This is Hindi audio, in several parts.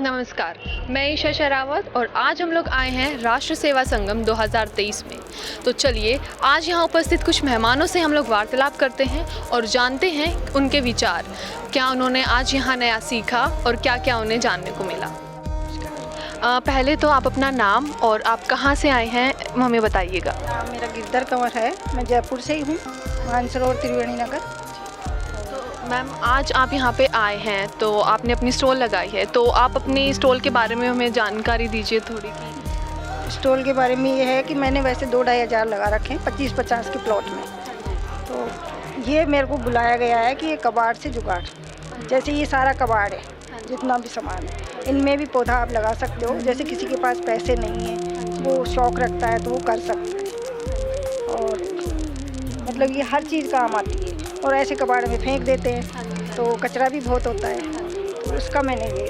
नमस्कार, मैं ईशा शेरावत और आज हम लोग आए हैं राष्ट्र सेवा संगम 2023 में। तो चलिए आज यहाँ उपस्थित कुछ मेहमानों से हम लोग वार्तालाप करते हैं और जानते हैं उनके विचार, क्या उन्होंने आज यहाँ नया सीखा और क्या क्या उन्हें जानने को मिला। पहले तो आप अपना नाम और आप कहाँ से आए हैं हमें बताइएगा। मेरा गिरधर कंवर है, मैं जयपुर से ही हूँ, मानसरोवर त्रिवेणी नगर। मैम आज आप यहाँ पे आए हैं तो आपने अपनी स्टॉल लगाई है, तो आप अपनी स्टॉल के बारे में हमें जानकारी दीजिए थोड़ी की। स्टॉल के बारे में ये है कि मैंने वैसे 2-2.5 हज़ार लगा रखे हैं 25-50 के प्लॉट में। तो ये मेरे को बुलाया गया है कि ये कबाड़ से जुगाड़, जैसे ये सारा कबाड़ है, जितना भी सामान है इनमें भी पौधा आप लगा सकते हो। जैसे किसी के पास पैसे नहीं है, वो शौक़ रखता है तो वो कर सकता है, और मतलब ये हर चीज़ काम आती है। और ऐसे कबाड़ में फेंक देते हैं तो कचरा भी बहुत होता है, तो उसका मैंने ये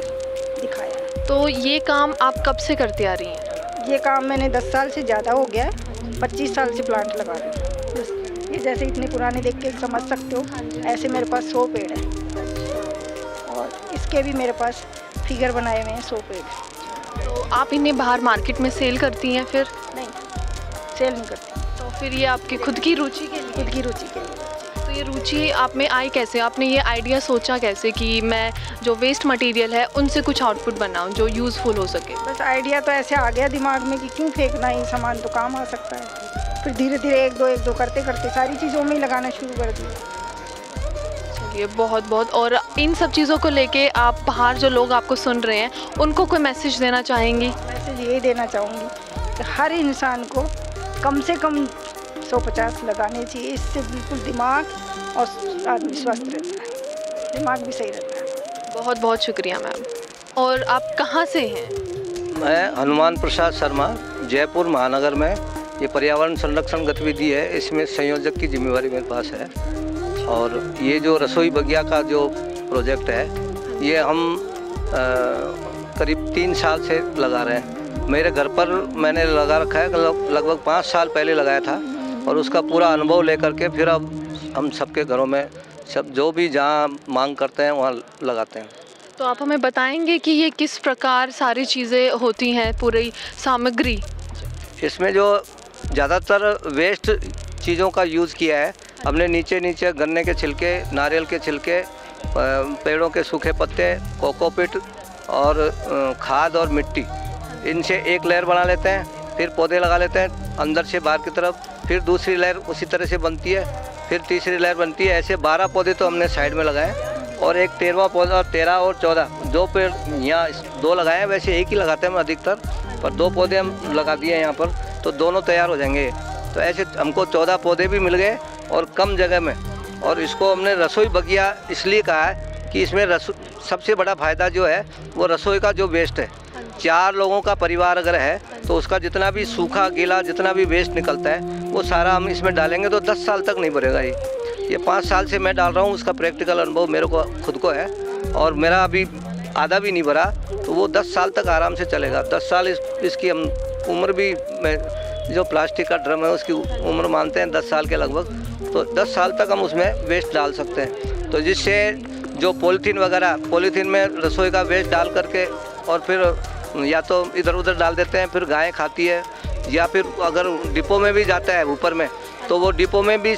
दिखाया। तो ये काम आप कब से करती आ रही हैं? ये काम मैंने 10 साल से ज़्यादा हो गया है, 25 साल से प्लांट लगा रही हूँ। ये जैसे इतने पुराने देख के समझ सकते हो, ऐसे मेरे पास 100 पेड़ हैं और इसके भी मेरे पास फिगर बनाए हुए हैं 100 पेड़। तो आप इन्हें बाहर मार्केट में सेल करती हैं? फिर नहीं, सेल नहीं करती। तो फिर ये आपकी खुद की रुचि के लिए? खुद की रुचि के लिए। तो ये रुचि आप में आई कैसे? आपने ये आइडिया सोचा कैसे कि मैं जो वेस्ट मटेरियल है उनसे कुछ आउटपुट बनाऊं जो यूज़फुल हो सके? बस आइडिया तो ऐसे आ गया दिमाग में कि क्यों फेंकना, ही सामान तो काम आ सकता है। फिर धीरे धीरे एक दो करते करते सारी चीज़ों में ही लगाना शुरू कर दिया। चलिए बहुत बहुत। और इन सब चीज़ों को लेके आप बाहर जो लोग आपको सुन रहे हैं उनको कोई मैसेज देना चाहेंगी? मैसेज यही देना चाहूँगी कि हर इंसान को कम से कम 150 लगाने चाहिए। इससे बिल्कुल दिमाग और आदमी स्वस्थ रहता है, दिमाग भी सही रहता है। बहुत बहुत शुक्रिया मैम। और आप कहाँ से हैं? मैं हनुमान प्रसाद शर्मा, जयपुर महानगर में ये पर्यावरण संरक्षण गतिविधि है, इसमें संयोजक की जिम्मेवारी मेरे पास है। और ये जो रसोई बगिया का जो प्रोजेक्ट है ये हम करीब 3 साल से लगा रहे हैं। मेरे घर पर मैंने लगा रखा है, लगभग 5 साल पहले लगाया था, और उसका पूरा अनुभव लेकर के फिर अब हम सबके घरों में सब जो भी जहाँ मांग करते हैं वहाँ लगाते हैं। तो आप हमें बताएंगे कि ये किस प्रकार सारी चीज़ें होती हैं, पूरी सामग्री? इसमें जो ज़्यादातर वेस्ट चीज़ों का यूज़ किया है हमने, नीचे गन्ने के छिलके, नारियल के छिलके, पेड़ों के सूखे पत्ते, कोकोपीट और खाद और मिट्टी, इनसे एक लेयर बना लेते हैं। फिर पौधे लगा लेते हैं अंदर से बाहर की तरफ, फिर दूसरी लेयर उसी तरह से बनती है, फिर तीसरी लेयर बनती है। ऐसे 12 पौधे तो हमने साइड में लगाए, और एक 13वां पौधा, 13 और 14 2 पेड़ यहाँ 2 लगाए हैं। वैसे एक ही लगाते हैं हम अधिकतर, पर 2 पौधे हम लगा दिए हैं यहाँ पर, तो दोनों तैयार हो जाएंगे। तो ऐसे हमको 14 पौधे भी मिल गए और कम जगह में। और इसको हमने रसोई बगिया इसलिए कहा है कि इसमें सबसे बड़ा फ़ायदा जो है वो रसोई का जो वेस्ट है, 4 लोगों का परिवार अगर है तो उसका जितना भी सूखा गीला जितना भी वेस्ट निकलता है वो सारा हम इसमें डालेंगे तो 10 साल तक नहीं भरेगा। ये 5 साल से मैं डाल रहा हूँ, उसका प्रैक्टिकल अनुभव मेरे को खुद को है, और मेरा अभी आधा भी नहीं भरा, तो वो 10 साल तक आराम से चलेगा। 10 साल इसकी हम उम्र भी, मैं जो प्लास्टिक का ड्रम है उसकी उम्र मानते हैं 10 साल के लगभग, तो 10 साल तक हम उसमें वेस्ट डाल सकते हैं। तो जिससे जो पॉलीथीन में रसोई का वेस्ट डाल करके और फिर या तो इधर उधर डाल देते हैं, फिर गायें खाती है, या फिर अगर डिपो में भी जाता है ऊपर में, तो वो डिपो में भी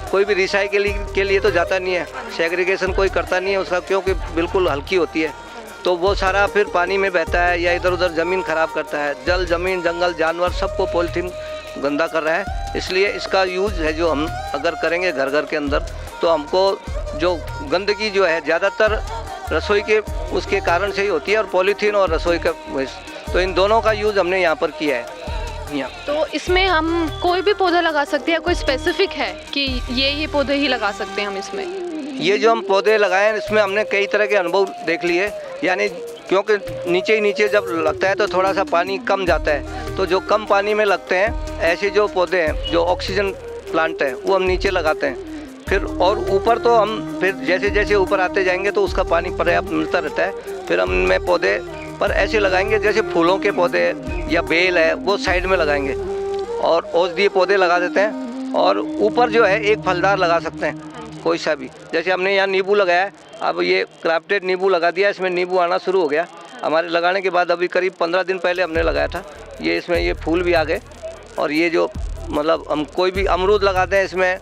कोई भी रिसाइकलिंग के लिए तो जाता नहीं है, सेग्रीगेशन कोई करता नहीं है उसका, क्योंकि बिल्कुल हल्की होती है। तो वो सारा फिर पानी में बहता है या इधर उधर ज़मीन ख़राब करता है। जल, ज़मीन, जंगल, जानवर सबको पॉलीथीन गंदा कर रहा है। इसलिए इसका यूज़ है जो हम अगर करेंगे घर घर के अंदर, तो हमको जो गंदगी जो है ज़्यादातर रसोई के उसके कारण से ही होती है, और पॉलीथीन और रसोई का वेस्ट, तो इन दोनों का यूज़ हमने यहाँ पर किया है। तो इसमें हम कोई भी पौधा लगा सकते हैं, कोई स्पेसिफिक है कि ये पौधे ही लगा सकते हैं हम इसमें? ये जो हम पौधे लगाए हैं इसमें हमने कई तरह के अनुभव देख लिए, यानी क्योंकि नीचे जब लगता है तो थोड़ा सा पानी कम जाता है, तो जो कम पानी में लगते हैं ऐसे जो पौधे हैं, जो ऑक्सीजन प्लांट है, वो हम नीचे लगाते हैं। फिर और ऊपर तो हम फिर जैसे जैसे ऊपर आते जाएंगे तो उसका पानी पर्याप्त मिलता रहता है। फिर हम इनमें पौधे पर ऐसे लगाएंगे जैसे फूलों के पौधे या बेल है वो साइड में लगाएंगे, और औषधीय पौधे लगा देते हैं। और ऊपर जो है एक फलदार लगा सकते हैं कोई सा भी, जैसे हमने यहाँ नींबू लगाया है, अब ये क्राफ्टेड नींबू लगा दिया, इसमें नींबू आना शुरू हो गया। हमारे लगाने के बाद अभी करीब 15 दिन पहले हमने लगाया था, ये इसमें ये फूल भी आ गए। और ये जो मतलब हम कोई भी अमरूद लगाते हैं इसमें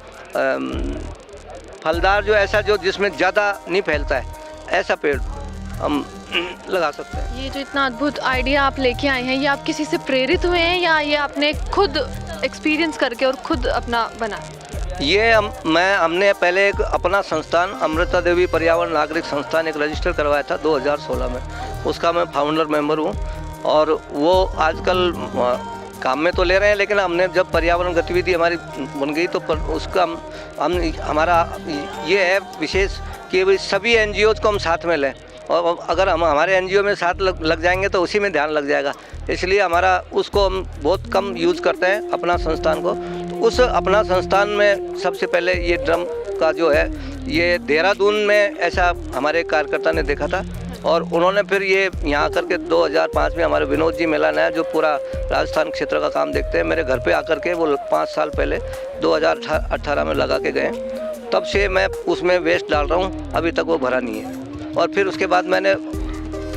फलदार जो ऐसा जो जिसमें ज़्यादा नहीं फैलता है, ऐसा पेड़ हम लगा सकते हैं। ये जो इतना अद्भुत आइडिया आप लेके आए हैं, ये आप किसी से प्रेरित हुए हैं या ये आपने खुद एक्सपीरियंस करके और खुद अपना बना? ये हमने पहले एक अपना संस्थान अमृता देवी पर्यावरण नागरिक संस्थान एक रजिस्टर करवाया था 2016 में, उसका मैं फाउंडर मेंबर हूँ। और वो आजकल काम में तो ले रहे हैं, लेकिन हमने जब पर्यावरण गतिविधि हमारी बन गई तो उसका हमारा ये है विशेष कि भाई सभी NGOs को हम साथ में लें, और अगर हम हमारे NGO में साथ लग जाएंगे तो उसी में ध्यान लग जाएगा। इसलिए हमारा उसको हम बहुत कम यूज़ करते हैं अपना संस्थान को। तो उस अपना संस्थान में सबसे पहले ये ड्रम का जो है ये देहरादून में ऐसा हमारे कार्यकर्ता ने देखा था, और उन्होंने फिर ये यहाँ आकर के 2005 में हमारे विनोद जी मेलान है जो पूरा राजस्थान क्षेत्र का काम देखते हैं, मेरे घर पे आकर के वो 5 साल पहले 2018 में लगा के गए। तब से मैं उसमें वेस्ट डाल रहा हूँ, अभी तक वो भरा नहीं है। और फिर उसके बाद मैंने,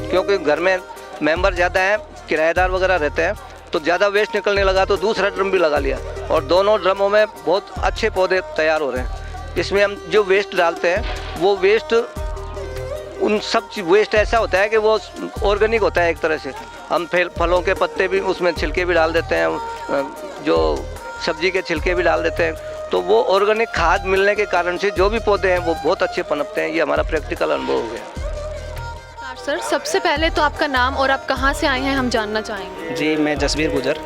क्योंकि घर में मेंबर ज़्यादा हैं, किराएदार वगैरह रहते हैं, तो ज़्यादा वेस्ट निकलने लगा तो दूसरा ड्रम भी लगा लिया, और दोनों ड्रमों में बहुत अच्छे पौधे तैयार हो रहे हैं। इसमें हम जो वेस्ट डालते हैं वो वेस्ट उन सब वेस्ट ऐसा होता है कि वो ऑर्गेनिक होता है एक तरह से। हम फलों के पत्ते भी उसमें छिलके भी डाल देते हैं, जो सब्जी के छिलके भी डाल देते हैं, तो वो ऑर्गेनिक खाद मिलने के कारण से जो भी पौधे हैं वो बहुत अच्छे पनपते हैं। ये हमारा प्रैक्टिकल अनुभव हो गया। सर, सबसे पहले तो आपका नाम और आप कहाँ से आए हैं हम जानना चाहेंगे। जी, मैं जसबीर गुजर,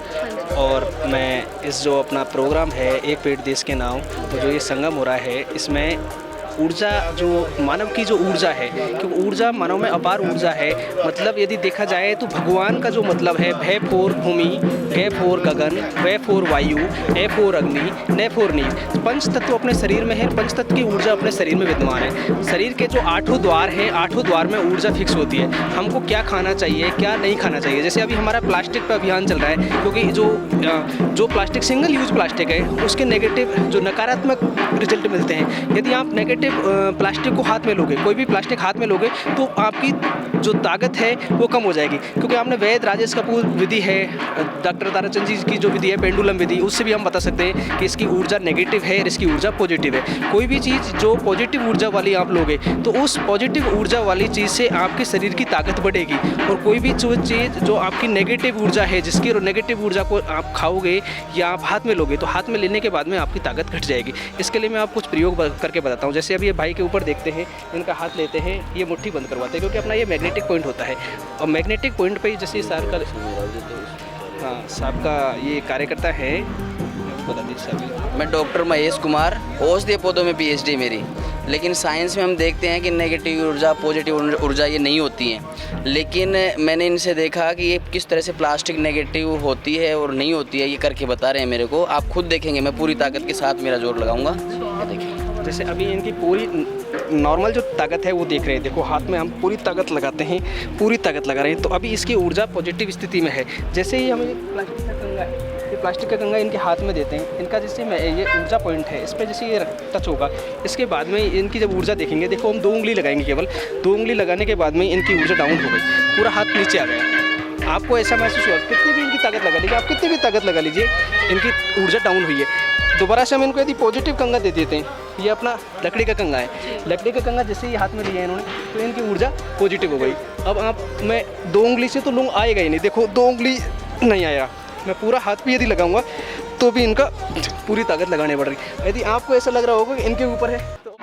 और मैं इस जो अपना प्रोग्राम है एक पेड़ देश के नाम, तो जो ये संगम हो रहा है, इसमें ऊर्जा जो मानव की जो ऊर्जा है, क्योंकि ऊर्जा मानव में अपार ऊर्जा है। मतलब यदि देखा जाए तो भगवान का जो मतलब है भय फोर भूमि, ग फोर गगन, व फोर वायु, ए फोर अग्नि, न फोर नीर। पंच तत्व अपने शरीर में है, पंच तत्व की ऊर्जा अपने शरीर में विद्यमान है। शरीर के जो 8 द्वार है, 8 द्वार में ऊर्जा फिक्स होती है। हमको क्या खाना चाहिए, क्या नहीं खाना चाहिए। जैसे अभी हमारा प्लास्टिक पर अभियान चल रहा है, क्योंकि जो प्लास्टिक सिंगल यूज प्लास्टिक है उसके नेगेटिव जो नकारात्मक रिजल्ट मिलते हैं। यदि आप नेगेटिव प्लास्टिक को हाथ में लोगे, कोई भी प्लास्टिक हाथ में लोगे, तो आपकी जो ताकत है वो कम हो जाएगी। क्योंकि आपने वैद राजेश कपूर विधि है, डॉक्टर ताराचंद जी की जो विधि है पेंडुलम विधि, उससे भी हम बता सकते हैं कि इसकी ऊर्जा नेगेटिव है और इसकी ऊर्जा पॉजिटिव है। कोई भी चीज़ जो पॉजिटिव ऊर्जा वाली आप लोगे तो उस पॉजिटिव ऊर्जा वाली चीज़ से आपके शरीर की ताकत बढ़ेगी, और कोई भी चीज़ जो आपकी नेगेटिव ऊर्जा है, जिसकी नेगेटिव ऊर्जा को आप खाओगे या आप हाथ में लोगे, तो हाथ में लेने के बाद में आपकी ताकत घट जाएगी। इसके लिए मैं आप कुछ प्रयोग करके बताता हूँ। जैसे अभी ये भाई के ऊपर देखते हैं, इनका हाथ लेते हैं, ये मुट्ठी बंद करवाते हैं, क्योंकि अपना ये मैग्नेटिक पॉइंट होता है, और मैग्नेटिक पॉइंट पे जैसे साहब का ये कार्यकर्ता है, बता दीजिए साहब। मैं डॉक्टर महेश कुमार, औषधीय पौधों में PhD मेरी। लेकिन साइंस में हम देखते हैं कि नेगेटिव ऊर्जा पॉजिटिव ऊर्जा ये नहीं होती हैं, लेकिन मैंने इनसे देखा कि ये किस तरह से प्लास्टिक नेगेटिव होती है और नहीं होती है, ये करके बता रहे हैं मेरे को। आप खुद देखेंगे, मैं पूरी ताकत के साथ मेरा जोर लगाऊंगा। देखिए, जैसे अभी इनकी पूरी नॉर्मल जो ताकत है वो देख रहे हैं। देखो हाथ में हम पूरी ताकत लगाते हैं, पूरी ताकत लगा रहे हैं, तो अभी इसकी ऊर्जा पॉजिटिव स्थिति में है। जैसे ही हमें प्लास्टिक का कंगा है, ये प्लास्टिक का कंगा इनके हाथ में देते हैं, इनका जैसे ये ऊर्जा पॉइंट है, इस पर जैसे ये टच होगा, इसके बाद में इनकी जब ऊर्जा देखेंगे, देखो हम 2 उंगली लगाएंगे, केवल 2 उंगली लगाने के बाद में इनकी ऊर्जा डाउन हो गई, पूरा हाथ नीचे आ गया। आपको ऐसा महसूस हुआ, कितनी भी इनकी ताकत लगा लीजिए, आप कितनी भी ताकत लगा लीजिए, इनकी ऊर्जा डाउन हुई है। दोबारा से हम इनको यदि पॉजिटिव कंगा दे देते हैं, ये अपना लकड़ी का कंगा है, लकड़ी का कंगा जैसे ही हाथ में लिया है इन्होंने, तो इनकी ऊर्जा पॉजिटिव हो गई। अब आप मैं 2 उंगली से तो लूँग आएगा ही नहीं, देखो 2 उंगली नहीं आया, मैं पूरा हाथ भी यदि लगाऊंगा तो भी इनका पूरी ताकत लगाने पड़ रही। यदि आपको ऐसा लग रहा होगा कि इनके ऊपर है तो